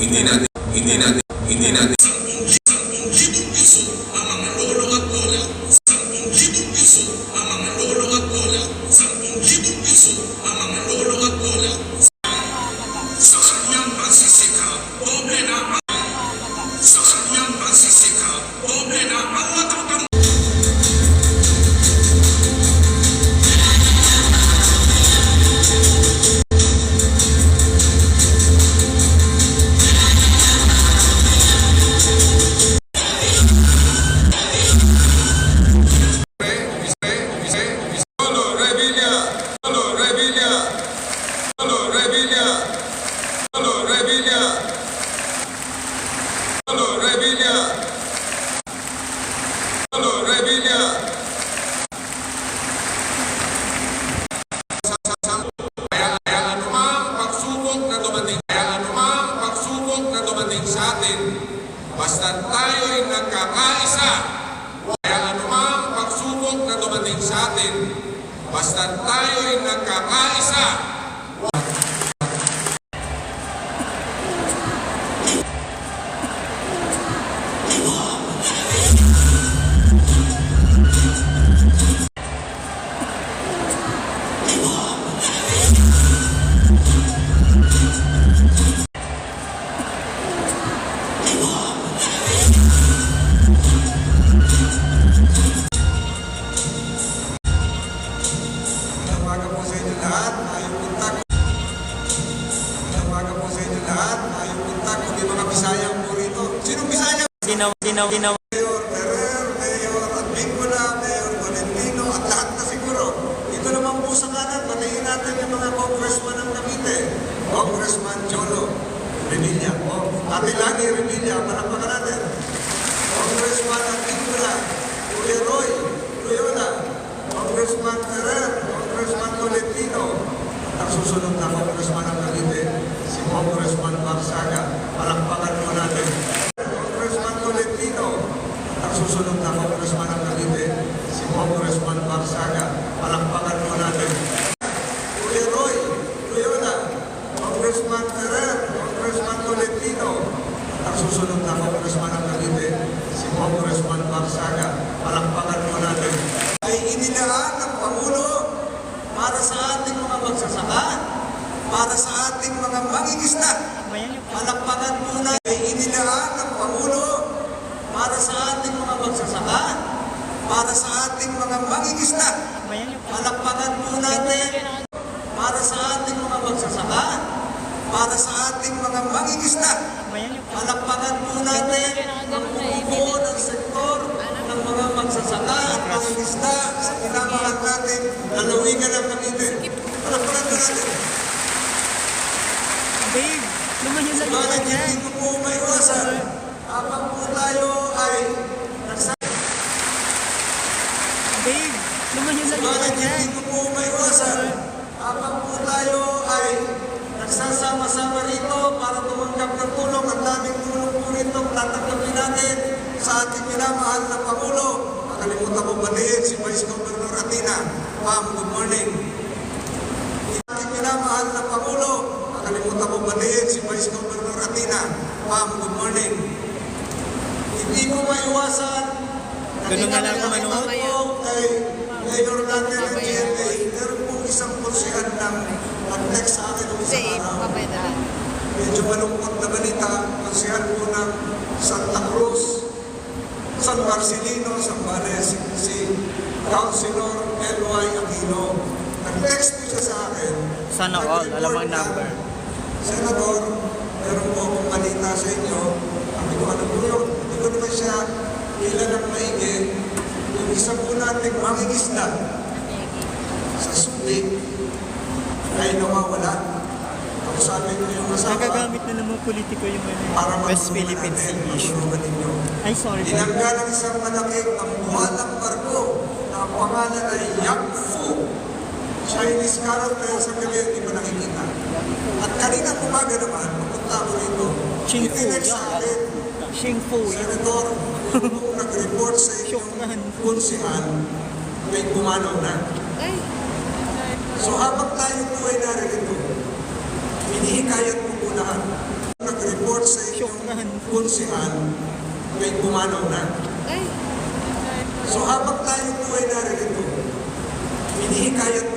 hindi natin 10,000 piso ang mga lolo at lola, 10,000 piso ang mga lolo at lola, 10,000 piso ang mga lolo at lola. Sa kanyang pagsisikap, doble na sa kanyang pagsisikap, doble na ang matatang. Basta tayo'y nagkakaisa, kaya anumang pagsubok na dumating sa atin, basta tayo'y nagkakaisa. Mayor at Bingula, Mayor Valentino at lahat na siguro. Ito naman po sa kanan, patayin natin yung mga congressman ng Cavite. Congressman Cholo Revilla. Ate Lani Revilla, malapakan natin. Congressman at Bingula, Kuya Roy Loyola, Congressman Ferrer, Congressman Valentino. At susunod na congressman ng Cavite, si Congressman Barsaga. Palakpakan po natin. Ang susunod na congressman ng Cavite, si Congressman Barsaga. Palakpakan mo natin. Kuya Roy Loyola, Congressman Ferrer, Congressman Valentino. Ang susunod na congressman ng Cavite, si Congressman Barsaga. Palakpakan mo natin. Ay inilaan ng Pangulo para sa ating mga magsasaka, para sa ating mga mangingisda. Palakpakan mo natin. Ay inilaan ng Pangulo para sa ating mga magsasaka, para sa ating mga mangingisda. Palakpakan po natin para sa ating mga magsasaka, para sa ating mga mangingisda. Palakpakan po natin ang buo ng sektor ng mga magsasaka at mangingisda sa pinamahal natin na lawigan ng Cavite. Palakpakan po natin. Babe, lumayo lang yung kanya. Hindi ko po maiwasan. Habang po tayo ay Babe, lumayo lang yung kanya. Hindi ko po maiwasan. Habang po tayo ay nagsasama-sama rito para tumanggap ng tulong. Ang daming tulong po rito tatanggapin natin sa ating minamahal na Pangulo. Nakalimutan ko batiin si Vice Governor Atina. Ma'am, good morning. Ating minamahal na Pangulo. Nakalimutan ko batiin si Vice Governor Atina. Ma'am, good morning. Hindi ko maiwasan. Ganun nga lang ako manood. Kay Mayor natin ng GMA, meron pong isang kursihan ng mag-text sa akin ng isang araw. Medyo malungkot na balita, kursihan po ng Santa Cruz, San Marcelino, Zambales, si Councilor L.Y. Aquino. Nag-text po siya sa akin. Sana all, alam ang number. Senador, meron po akong balita sa inyo. Sabi ko, ano po yun? Hindi ko naman siya kilalang maigi. Yung isa po nating mangingisda sa Subic ay nawawala. Ako sabi ko yung asawa, Nagagamit na naman politiko yung West Philippine Sea issue. Ay, sorry. Tinanggal ang isang malaking ang buhalang barko na ang pangalan ay Yang Fu. Chinese character sa gabi, hindi mo nakikita. At kanina umaga naman, pupunta ako rito. Itinex sa akin, Senator, kung nag-report sa inyong kunsihan, may pumanaw na. So habang tayo po ay narito, hinihikayat po po lahat. Nag-report sa konsihan ay pumanaw na. So habang tayo po ay narito, hinihikayat